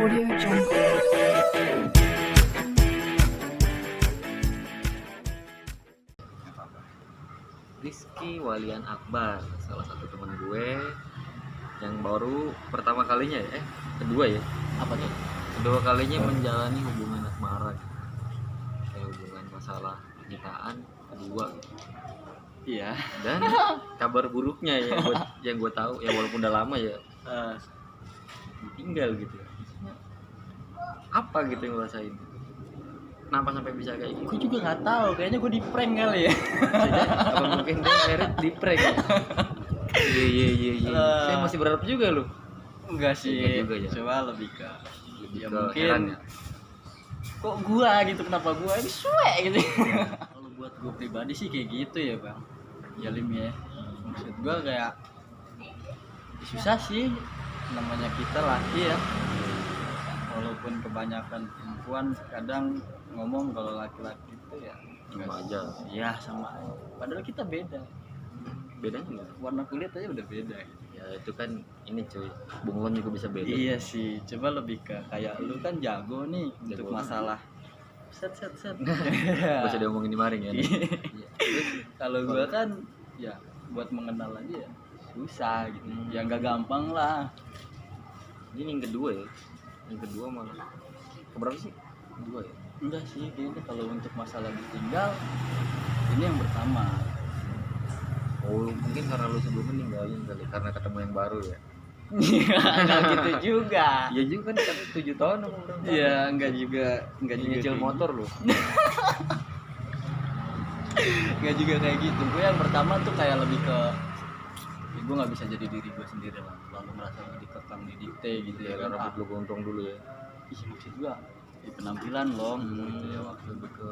Audio Jungle. Rizky Walian Akbar, salah satu teman gue yang baru pertama kalinya kedua ya. Apa tuh? Kedua kalinya menjalani hubungan asmara, kayak hubungan masalah pernikahan kedua. Iya. Dan kabar buruknya yang gue tahu ya, walaupun udah lama ya, ditinggal gitu. Maksudnya apa gitu yang lo rasain? Kenapa sampai bisa kayak gitu? Gue juga nggak tahu. Kayaknya gue di prank kali ya. Apa mungkin dia merit di prank ya? Iya. Saya masih berharap juga loh. Enggak sih. Enggak juga ya. Coba lebih ke ya ke mungkin heran ya? kok gua gitu, kenapa gua ini suwe gitu. Kalau buat gua pribadi sih kayak gitu ya bang, ya Lim ya. Maksud gua kayak susah sih, namanya kita laki ya. Walaupun kebanyakan perempuan kadang ngomong kalau laki-laki itu ya Sama aja. ya sama aja. Padahal kita beda, Bedanya nggak? warna kulit aja udah beda gitu. Ya itu kan ini cuy, bunglon juga bisa beda. Iya sih, coba lebih ke kayak lu kan jago nih untuk Jago. masalah set. Gak usah diomongin di maring ya. Iya. Kalau gua kan ya buat mengenal aja ya susah gitu. Ya nggak gampang lah. Ini yang kedua ya. Yang kedua malah keberapa sih? Kedua ya. Enggak sih, kayaknya kalau untuk masalah ditinggal ini yang pertama. Oh mungkin karena lu sebelumnya ninggalin kali, karena ketemu yang baru ya. Enggak gitu juga. Iya juga kan, tapi 7 tahun sama orang. Iya, enggak juga Nyicil kayak motor lu. Enggak juga kayak gitu. Gue yang pertama tuh kayak lebih ke ya gue nggak bisa jadi diri gue sendiri lah, lalu merasa dikekang didikte gitu ya kan. Rambut lu gondrong dulu ya. Ih, maksud gue di penampilan loh gitu ya, waktu Lebih ke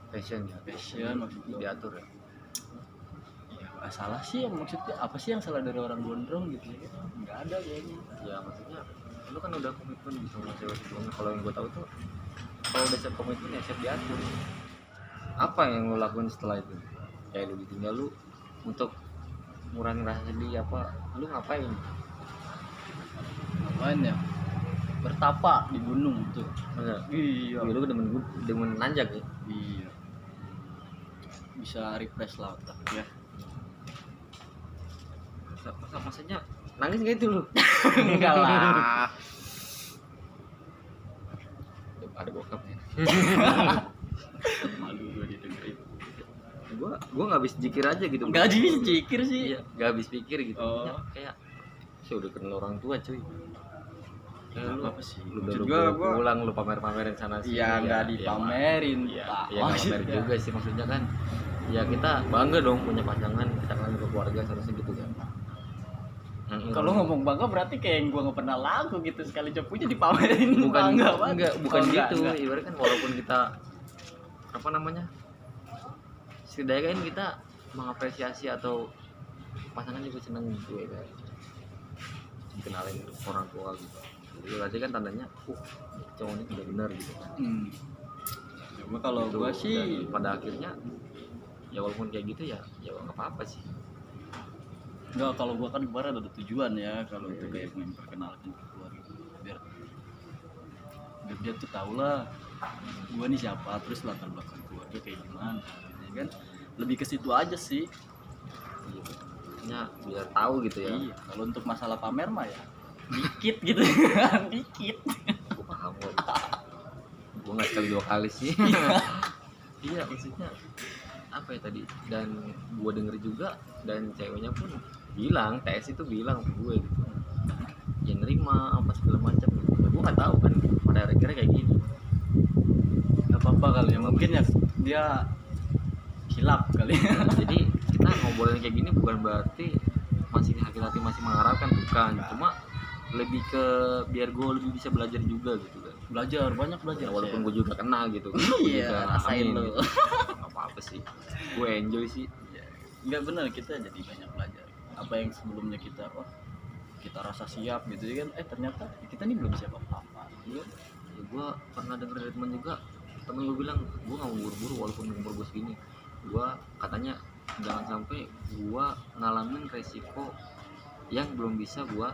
fashion ya. fashion maksud gue Diatur ya. ya nggak salah sih, yang maksudnya apa sih yang salah dari orang gondrong gitu ya, nggak ada kayaknya. Ya maksudnya lu kan udah komitmen gitu sama cewek sebelumnya. Kalau yang gue tahu tuh, kalau udah siap komitmen ya siap diatur. Apa yang lu lakuin setelah itu? Kayak lu ditinggal, lu untuk ngurangin rasa sedih apa? Lu ngapain? Ngapain ya, bertapa di gunung tuh. Masa? Iya, Lu demen nanjak ya? iya, bisa refresh lah otak ya. Maksudnya nangis gak itu lu? Enggak lah. Ada bokapnya. Malu gue didengerin. Gua nggak habis pikir aja gitu. Enggak dipikir sih. Iya, nggak habis pikir gitu. Oh. Maksudnya kayak saya udah kenal orang tua cuy. Ya, Lu apa sih? Lu Maksud baru gua pulang lu pamerin sana sini. iya nggak dipamerin, Iya, Pak. ya nggak pamer juga sih, maksudnya kan. Ya kita bangga dong punya pasangan, kita kan juga keluarga, seharusnya gitu kan. Kalau ngomong bangga berarti kayak yang gua nggak pernah laku gitu, sekali punya dipamerin. bukan bangga banget. bukan Oh, gitu. enggak. Ibarat kan walaupun kita apa namanya, setidaknya kan kita mengapresiasi atau pasangan juga seneng gitu ya kan, dikenalin orang tua gitu. Jadi berarti kan tandanya cowok ini udah benar gitu kan. Cuma kalau Gitu. gua sih Dan pada akhirnya ya walaupun kayak gitu ya nggak apa-apa sih. enggak, kalau gua kan kemarin ada tujuan ya, kalau Iya, itu iya. kayak memperkenalkan ke keluarga biar dia tuh tahu lah gua nih siapa, terus latar belakang keluarga kayak gimana ya kan, lebih ke situ aja sih. Iya. Maksudnya biar tahu gitu ya. Iya, kalau untuk masalah pamer mah ya dikit gitu. Dikit. Gue paham kok. Gue nggak sekali 2 kali sih. Iya maksudnya apa ya tadi, dan gue denger juga dan ceweknya pun bilang, TS itu bilang ke gue gitu, ya nerima apa segala macam gitu. Gue nggak tahu kan pada akhirnya kayak gini. Gak apa-apa kali ya, mungkin ya dia hilap kali. Jadi kita ngobrolin kayak gini bukan berarti masih hati-hati masih mengharapkan, bukan. Cuma lebih ke biar gue lebih bisa belajar juga gitu kan. Belajar, banyak belajar. Ya, walaupun gue juga kena gitu. Iya, rasain lo. Gak apa-apa sih. Gue enjoy sih. Enggak, benar, kita jadi banyak belajar. Apa yang sebelumnya kita kita rasa siap gitu ya kan, ternyata kita ini belum siap apa-apa. Iya. Ya, gue pernah denger dari temen juga. Temen gue bilang, gue gak mau buru-buru walaupun umur gue segini. Gue katanya jangan sampai gue ngalamin resiko yang belum bisa gue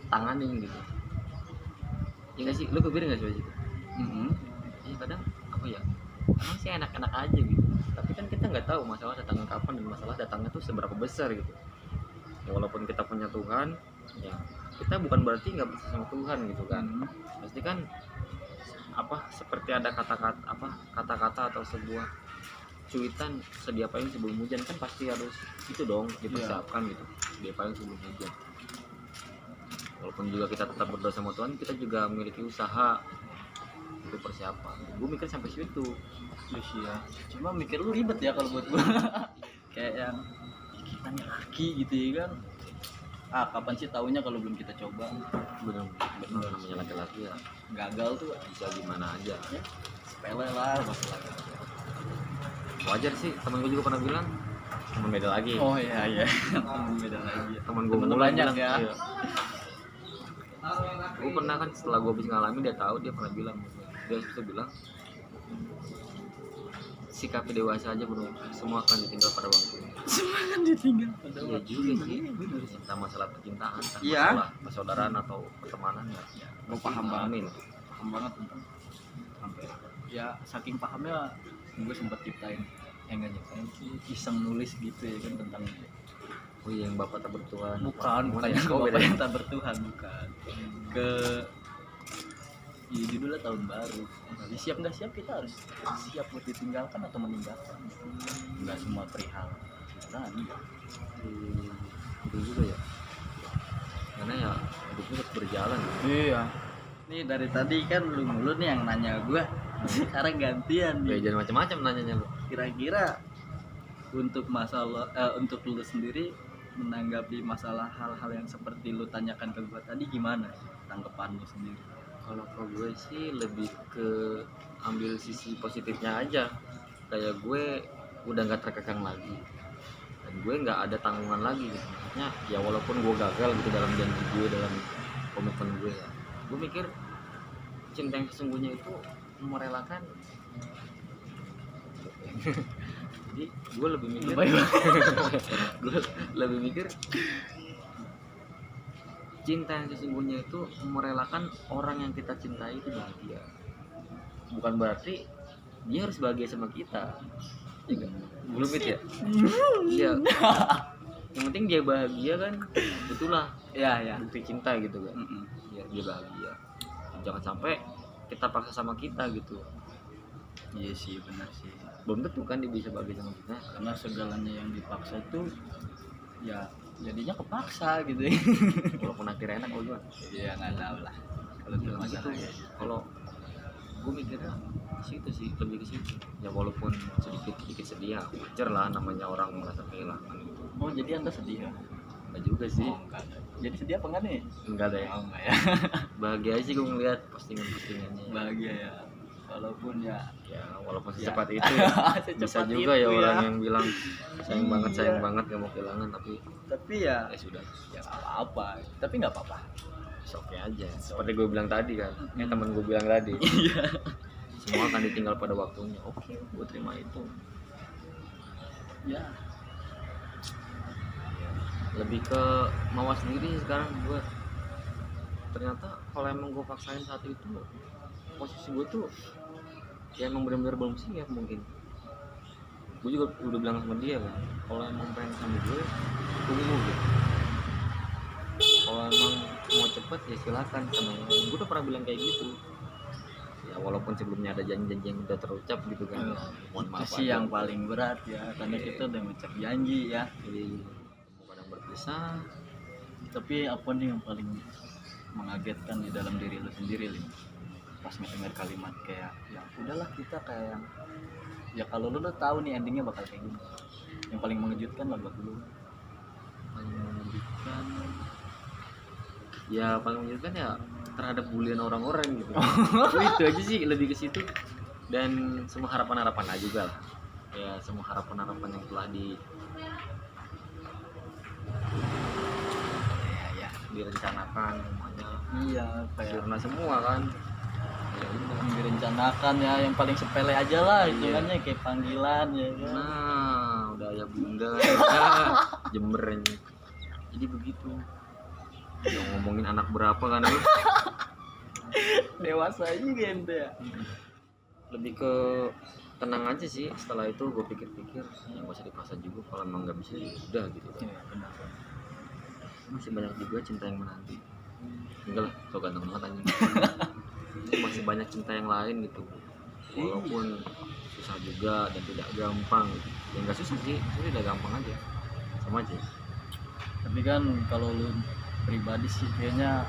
tanganin gitu. ya nggak sih, lu kebiri nggak sih itu? Iya kadang apa ya, emang sih enak-enak aja gitu, tapi kan kita nggak tahu masalah datangnya kapan dan masalah datangnya tuh seberapa besar gitu ya. Walaupun kita punya Tuhan ya, kita bukan berarti nggak bisa sama Tuhan gitu kan. Pasti kan apa, seperti ada kata-kata atau sebuah cuitan, sedia payung sebelum hujan, kan pasti harus itu dong dipersiapkan gitu, sedia payung sebelum hujan. Walaupun juga kita tetap berdoa sama Tuhan, kita juga memiliki usaha itu persiapan. Gue mikir sampai situ. Terus ya, cuma mikir lu ribet ya kalau buat gua. Kayak yang kita nih laki gitu ya kan. Kapan sih taunya kalau belum kita coba? Bener namanya laki-laki ya, Gagal tuh bisa gimana aja ya, sepele lah masalah. Wajar sih, temen gue juga pernah bilang, temen beda lagi. Oh iya temen beda lagi. Temen gue Temen banyak ya. Iya. Gue pernah kan, setelah gue habis ngalamin, dia tahu, dia pernah bilang, dia bilang sikapi dewasa aja bro, semua akan ditinggal pada waktunya. Semua kan ditinggal pada Iya juga sih, cinta masalah percintaan, Iya. masalah persaudaraan atau pertemanan ya. Gue paham banget. Amin. Paham banget tentang sampai ya saking pahamnya gue sempat ciptain enggak nyiptain sih, iseng nulis gitu ya kan tentang Oh iya, yang bapak tak bertuhan. bukan ya? ke Oh, bapak beda. yang tak bertuhan, bukan ke ya, judulnya tahun baru. Jadi siap nggak siap, kita harus siap buat ditinggalkan atau meninggalkan. Nggak semua perihal cintaan ya. Itu juga ya, karena ya hidupnya harus berjalan. Iya. Nih dari tadi kan lu mulu nih yang nanya gua. Sekarang gantian Ya nih. jangan macam-macam nanyanya lu. Kira-kira untuk masalah untuk lu sendiri menanggapi masalah hal-hal yang seperti lu tanyakan ke gua tadi, gimana tanggapan lu sendiri? Kalau gue sih lebih ke ambil sisi positifnya aja. Kayak gue udah nggak terkekang lagi, dan gue nggak ada tanggungan lagi gitu. Maksudnya ya walaupun gue gagal gitu dalam janji gue, dalam komitmen gue ya, gue mikir cinta yang sesungguhnya itu merelakan. Jadi gue lebih mikir gue lebih mikir cinta yang sesungguhnya itu merelakan orang yang kita cintai itu bahagia. Bukan berarti dia harus bahagia sama kita. Ya kan? Belum ya? Iya. Yang penting dia bahagia kan, itulah Ya. bukti cinta gitu kan. Ya dia bahagia. Jangan sampai kita paksa sama kita gitu. Iya sih, benar sih. Belum tentu kan dia bisa bahagia sama kita. Karena segalanya yang dipaksa itu ya jadinya kepaksa gitu ya. Walaupun akhirnya enak kalau gue. Iya, nggak tahu lah. Kalau itu Gitu. masalahnya. Kalau gue mikirnya situ sih, lebih ke situ. Ya walaupun sedikit sedih ya, wajar lah, namanya orang merasa kehilangan gitu. Oh, jadi Anda sedih ya? Enggak juga sih. Oh, enggak ada. Jadi sedih apa enggak nih? Enggak deh. Oh, enggak ya. Bahagia aja sih gue ngeliat postingannya. Bahagia ya. Walaupun ya Ya walaupun Ya. secepat itu ya. Bisa secepat juga itu ya orang yang bilang sayang Iya. banget gak mau kehilangan, tapi ya sudah, ya nggak apa-apa. Tapi nggak apa-apa. oke aja. Seperti gue bilang tadi kan, temen gue bilang tadi, Iya. semua akan ditinggal pada waktunya. Oke, gue terima itu. Ya. Lebih ke mawas sendiri sih sekarang gue. Ternyata kalau emang gue paksain saat itu, posisi gue tuh ya emang benar-benar belum siap mungkin. Gue juga udah bilang sama dia kan, kalau emang pengen sama gue, tunggu gitu. Kalau emang mau cepet ya silakan sama yang lain. Gue udah pernah bilang kayak gitu. Ya walaupun sebelumnya ada janji-janji yang udah terucap gitu kan. Ya, mohon maaf Itu sih aja. yang paling berat ya, karena kita udah ngucap janji ya. Jadi kadang berpisah. Tapi apa nih yang paling mengagetkan di dalam diri lu sendiri, Lim? Pas ngedengar kalimat kayak ya udahlah, kita kayak yang ya kalau lu tahu nih endingnya bakal kayak gini. Yang paling mengejutkan lah buat lu. Paling mengejutkan ya, paling mengejutkan ya terhadap bulian orang-orang gitu. Itu aja sih, lebih ke situ. Dan semua harapan-harapan aja juga lah. Ya semua harapan-harapan yang telah Ya. direncanakan semuanya Iya, kayak sirna semua kan. Ya udah. yang direncanakan ya, yang paling sepele aja lah Iya. hitungannya kayak panggilan ya kan. Nah, udah ya bunda Jember ini. Jadi begitu. Udah ngomongin anak berapa kan lu? Dewasa juga ente ya. Lebih ke tenang aja sih. Setelah itu gue pikir-pikir ya nggak usah dipaksa juga, kalau emang nggak bisa ya udah gitu kan. Iya benar. Masih banyak juga cinta yang menanti. Enggak lah, so ganteng banget anjing. Masih banyak cinta yang lain gitu, walaupun susah juga dan tidak gampang gitu. Ya nggak susah sih, itu udah gampang aja, sama aja. Tapi kan kalau lu pribadi sih kayaknya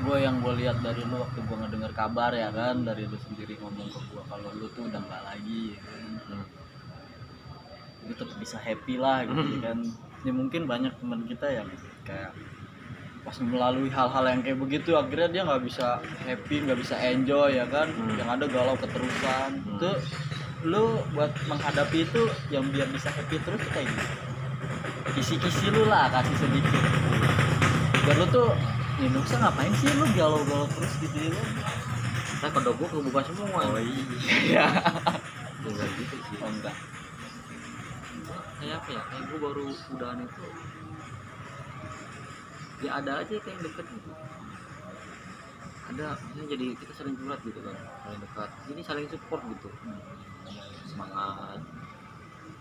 gue lihat dari lu waktu gue ngedengar kabar ya kan, dari lu sendiri ngomong ke gue kalau lu tuh udah nggak lagi ya kan. Lu tetap bisa happy lah gitu kan. Ya mungkin banyak teman kita yang kayak pas melalui hal-hal yang kayak begitu akhirnya dia nggak bisa happy, nggak bisa enjoy ya kan. Yang ada galau keterusan. Itu lu buat menghadapi itu yang biar bisa happy terus tuh kayak gitu. Kisi-kisi lu lah, kasih sedikit. Biar lu tuh ya lu bisa ngapain sih lu galau-galau terus gitu ya lu. Nah kodok gue kebuka semua. Oh iya. Enggak gitu sih. Oh enggak. Kayak apa ya, kayak gue baru udahan itu ya ada aja kayak yang deket gitu. Ada, misalnya jadi kita saling curhat gitu kan, saling dekat, jadi saling support gitu, semangat.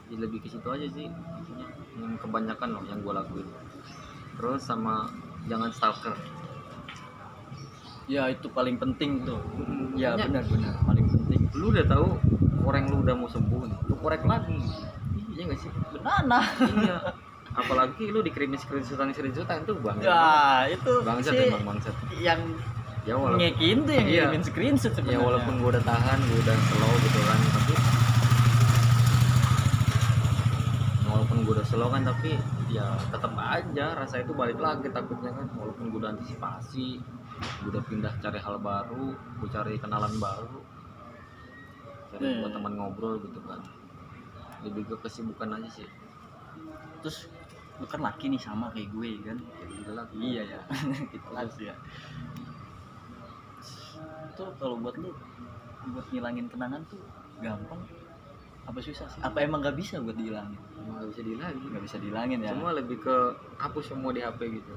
Jadi lebih ke situ aja sih intinya, yang kebanyakan loh yang gue lakuin. Terus sama jangan stalker. Ya itu paling penting tuh. Ya Makanya, benar-benar paling penting. lu udah tahu orang lu udah mau sembuh nih, lu korek lagi. Iya nggak sih? Benana. Iya. Apalagi lu dikirimin screenshotan itu bang. Ya itu Bangsat sih emang bangsat. yang Ya walaupun ngekin tuh yang iya. ngirimin screenshot ya sebenarnya. walaupun gue udah tahan, gue udah slow gitu kan, tapi walaupun gue udah slow kan, tapi ya tetap aja rasa itu balik lagi takutnya kan. Walaupun gue udah antisipasi, gue udah pindah cari hal baru, gue cari kenalan baru, cari buat teman ngobrol gitu kan. Lebih ke kesibukan aja sih. Terus lu kan laki nih sama kayak gue kan. Jadi lagi Iya ya. Gitu ya. Itu kalau buat lu buat ngilangin kenangan tuh gampang apa susah sih? Apa emang nggak bisa buat dihilangin? emang gak bisa dihilangin. Nggak bisa dihilangin ya. Semua lebih ke hapus semua di HP gitu,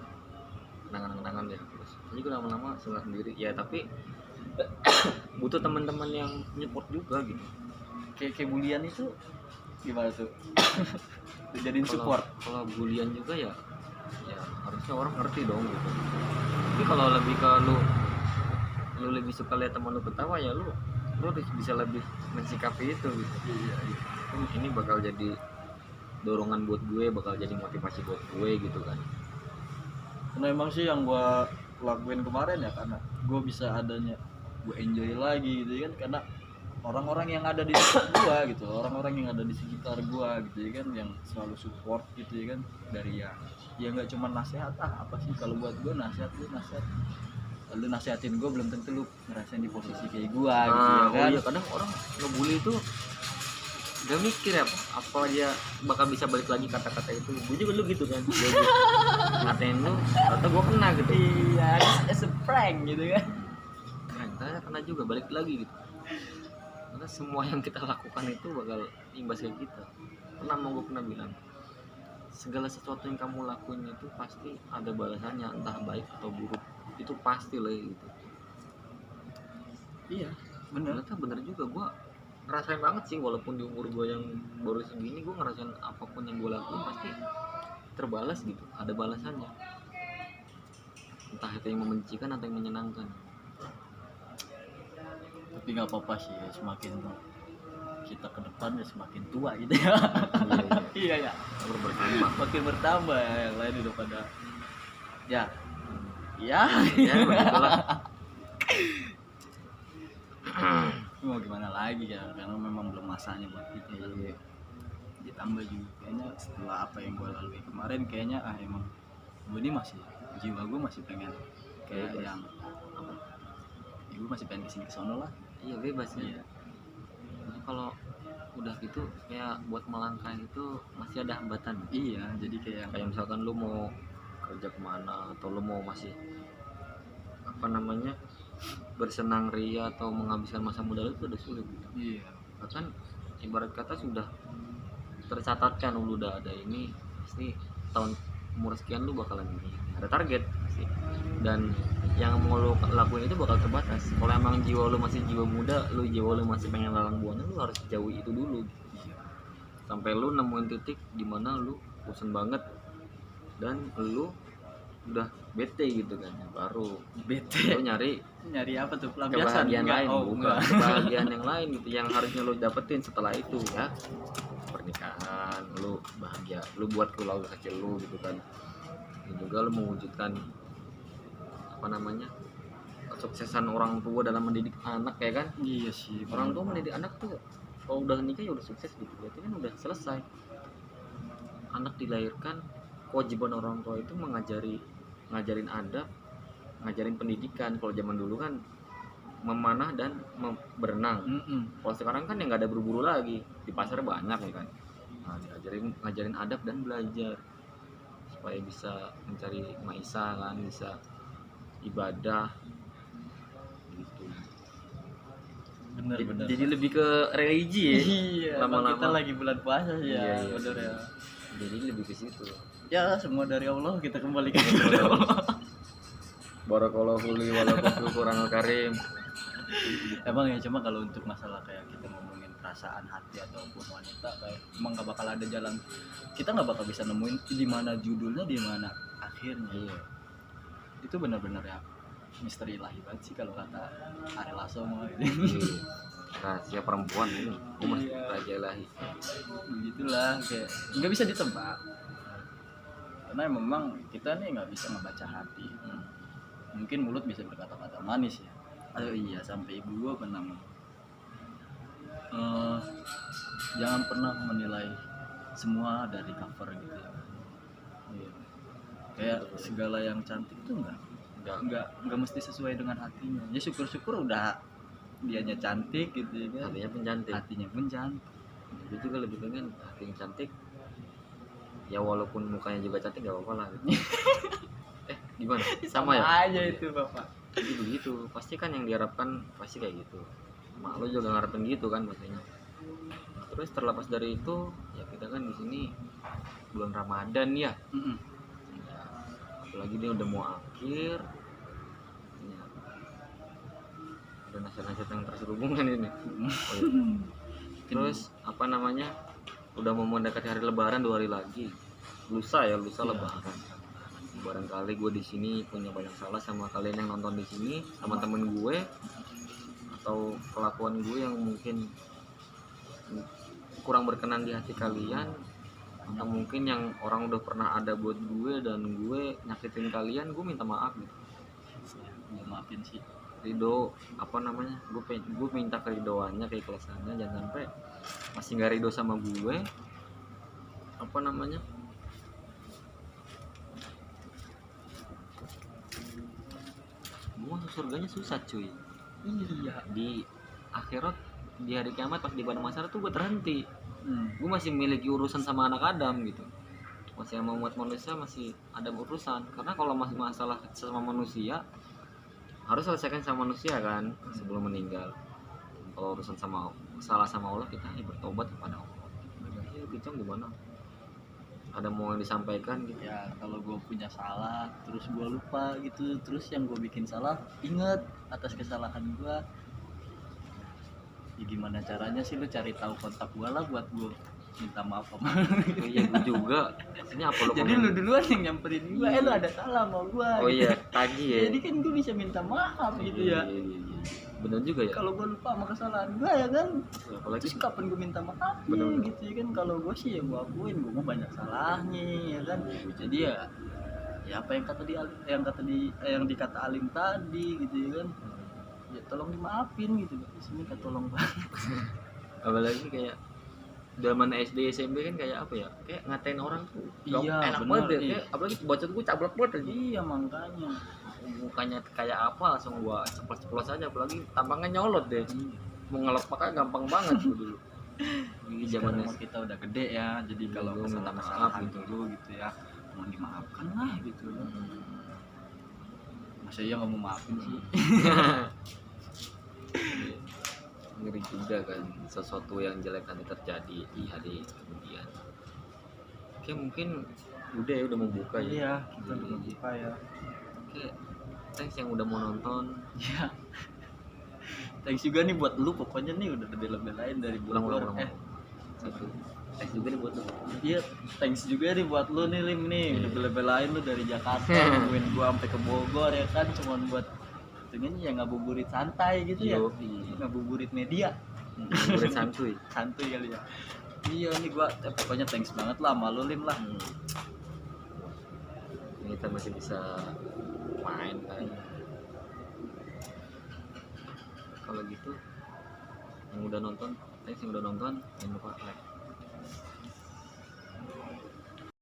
kenangan-kenangan dihapus. Jadi gue lama-lama sudah sendiri ya, tapi butuh teman-teman yang nyupport juga gitu. Kayak bulian itu gimana tuh? Dijadiin support. Kalau bulian juga ya harusnya orang ngerti dong gitu. Tapi kalau lebih ke lu lebih suka lihat teman lu ketawa, ya lu bisa lebih mensikapi itu gitu. Iya. Ini bakal jadi dorongan buat gue, bakal jadi motivasi buat gue gitu kan. Karena emang sih yang gue lakuin kemarin ya karena gue bisa adanya gue enjoy lagi gitu kan, karena orang-orang yang ada di sekitar gue gitu, orang-orang yang ada di sekitar gue gitu ya kan, yang selalu support gitu ya kan, dari ya nggak cuma nasihat apa sih kalau buat gue nasihat lu nasihatin gue belum tentu lu ngerasain di posisi kayak gue gitu ya kan. Oh iya, kadang orang ngebully itu gak mikir ya apa dia bakal bisa balik lagi kata-kata itu. Gue juga lu gitu kan, gue ngatain lu atau gue kena gitu. Iya, as a prank gitu kan. Kena juga balik lagi gitu. Karena semua yang kita lakukan itu bakal imbas ke kita. Gue pernah bilang, segala sesuatu yang kamu lakuin itu pasti ada balasannya, entah baik atau buruk. Itu pasti lah gitu. Iya, bener. Ternyata bener juga, gue ngerasain banget sih, walaupun di umur gue yang baru segini, gue ngerasain apapun yang gue lakuin pasti terbalas gitu, ada balasannya. Entah itu yang membencikan atau yang menyenangkan. Tapi nggak apa-apa sih, semakin kita ke depan ya semakin tua gitu ya. Iya ya. Bertambah. Makin bertambah ya, yang lain udah pada ya. Ya. Ya begitulah. Mau gimana lagi ya, karena memang belum masanya buat kita. Iya. Ditambah juga kayaknya setelah apa yang gue lalui kemarin, kayaknya emang gue ini masih, jiwa gue masih pengen kayak Bebas. yang apa, ya gue masih pengen kesini kesono lah. Iya bebas ya. Iya. Jadi kalau udah gitu kayak buat melangkah itu masih ada hambatan. Iya, jadi kayak Misalkan lu mau kerja kemana, atau lu mau masih apa namanya bersenang ria atau menghabiskan masa muda lu itu udah sulit gitu. iya. Bahkan ibarat kata sudah tercatatkan, lu udah ada ini pasti tahun umur sekian lu bakalan ini, ada target pasti pasti. Dan yang mau lu lakuin itu bakal terbatas. Kalau emang jiwa lu masih jiwa muda, jiwa lu masih pengen lalang buana, lu harus jauhi itu dulu. Sampai lu nemuin titik di mana lu bosan banget dan lu udah bete gitu kan, baru bete lu nyari apa tuh, pelampiasan kebahagiaan lain, bukan enggak. kebahagiaan yang lain gitu yang harusnya lu dapetin setelah itu ya. Pernikahan, lu bahagia, lu buat keluarga kecil lu gitu kan. Dan juga lu mewujudkan apa namanya, kesuksesan orang tua dalam mendidik anak ya kan. Iya sih, Orang tua mendidik anak tuh kalau udah nikah ya udah sukses gitu, berarti kan udah selesai. Anak dilahirkan, kewajiban orang tua itu ngajarin adab, ngajarin pendidikan. Kalau zaman dulu kan memanah dan berenang. Kalau sekarang kan yang nggak ada berburu lagi, di pasar banyak ya kan. Nah, ngajarin adab dan belajar supaya bisa mencari maisha kan, bisa ibadah gitu. bener Jadi lebih ke religi ya. iya, Lama-lama. kita lagi bulan puasa sih ya. Iya, Bener ya. Jadi lebih ke situ. Ya semua dari Allah, kita kembalikan kepada Allah. Barakallahu li wa lakum fil Qur'anil Karim. Emang ya, cuma kalau untuk masalah kayak kita ngomongin perasaan hati ataupun wanita, kayak emang gak bakal ada jalan, kita nggak bakal bisa nemuin di mana judulnya, di mana akhirnya. Iya. Itu benar-benar ya misteri ilahi banget sih kalau kata Ari Lasso mah gitu. Iya. Rahasia perempuan ini, Iya. raja ilahi. Begitulah, kayak nggak bisa ditebak karena memang kita nih nggak bisa ngebaca hati. Mungkin mulut bisa berkata-kata manis ya. Oh iya, sampai ibu gua pernah jangan pernah menilai semua dari cover gitu ya. Iya. Kayak segala yang cantik itu nggak mesti sesuai dengan hatinya. Ya syukur-syukur udah dianya cantik gitu ya kan. Hatinya pun cantik. Gue juga lebih pengen hati yang cantik. Ya walaupun mukanya juga cantik gak apa-apa lah gitu. Gimana? Sama ya? Aja itu bapak. Jadi begitu. Pasti kan yang diharapkan pasti kayak gitu. Mak lo juga ngarepin gitu kan pastinya. Terus terlepas dari itu, ya kita kan di sini bulan Ramadan ya. Ya, apalagi dia udah mau akhir. Ya. Ada nasihat-nasihat yang terselubung kan ini. Oh, iya. Terus apa namanya? Udah mau mendekati hari Lebaran 2 hari lagi. Lusa Lebaran. Barangkali gue di sini punya banyak salah sama kalian yang nonton di sini, sama temen gue, atau kelakuan gue yang mungkin kurang berkenan di hati kalian, atau mungkin yang orang udah pernah ada buat gue dan gue nyakitin kalian. Gue minta maaf gitu. Ya, maafin sih. Ridho apa namanya, gue minta keridoannya, keikhlasannya. Jangan sampai masih nggak ridho sama gue, apa namanya, gue masuk surganya susah cuy. Iya. Di akhirat, di hari kiamat pas di padang mahsyar tuh gue terhenti. Gue masih memiliki urusan sama anak Adam gitu, masih sama umat manusia masih ada urusan. Karena kalau masih masalah sama manusia harus selesaikan sama manusia kan sebelum meninggal. Kalau urusan sama salah sama Allah, kita bertobat kepada Allah. Ya Kicong gimana? Ada mau yang disampaikan gitu? Ya kalau gue punya salah terus gue lupa gitu, terus yang gue bikin salah inget atas kesalahan gue, ya gimana caranya sih lu cari tahu kontak gue lah buat gue minta maaf sama Oh iya, gue juga. Ini apa lo jadi komen? lu duluan yang nyamperin gue, lu ada salah sama gue. Oh iya, tagih ya. Jadi kan gue bisa minta maaf gitu ya. Iya. Bener juga ya. Kalau gue lupa sama kesalahan gue ya kan, Apalagi terus kapan gue minta maaf Bener-bener. gitu ya kan. Kalau gue sih ya gue akuin gue mau banyak salahnya ya kan. Jadi ya apa yang dikata Alim tadi gitu ya kan, ya tolong dimaafin gitu. Di sini kan tolong banget. apalagi kayak zaman SD SMP kan kayak apa ya, kayak ngatain orang tuh Iya, enak bener, banget deh. iya. Kayak apalagi bacot gue cablak banget aja. Iya makanya. Mukanya kayak apa langsung gua ceplos-ceplos aja. Apalagi tampangnya nyolot deh, mau ngelepak gampang banget tuh dulu. Di Zaman zaman kita udah gede ya, jadi kalau Dulu minta kesalahan maaf dulu gitu ya, mau dimaafkan lah gitu. Masa iya nggak mau maafin sih? ngeri juga kan sesuatu yang jelek nanti terjadi di hari kemudian. Oke, mungkin udah mau buka ya. Iya, kita udah buka ya. Oke, thanks yang udah mau nonton. Ya, thanks juga nih buat lu, pokoknya nih udah bela-belain dari Ulang Bogor. satu. Thanks juga nih buat lu. Iya, thanks juga nih buat lu nih Lim nih, udah bela-belain lu dari Jakarta nungguin gua sampai ke Bogor ya kan, cuman buat pengen ya ngabuburit santai gitu ya, ngabuburit media, Udah santuy. santuy kali ya. Iya nih gua pokoknya thanks banget lah sama lu Lim lah. Ini kita masih bisa main kan. Kalau gitu yang udah nonton, thanks yang udah nonton, jangan lupa like,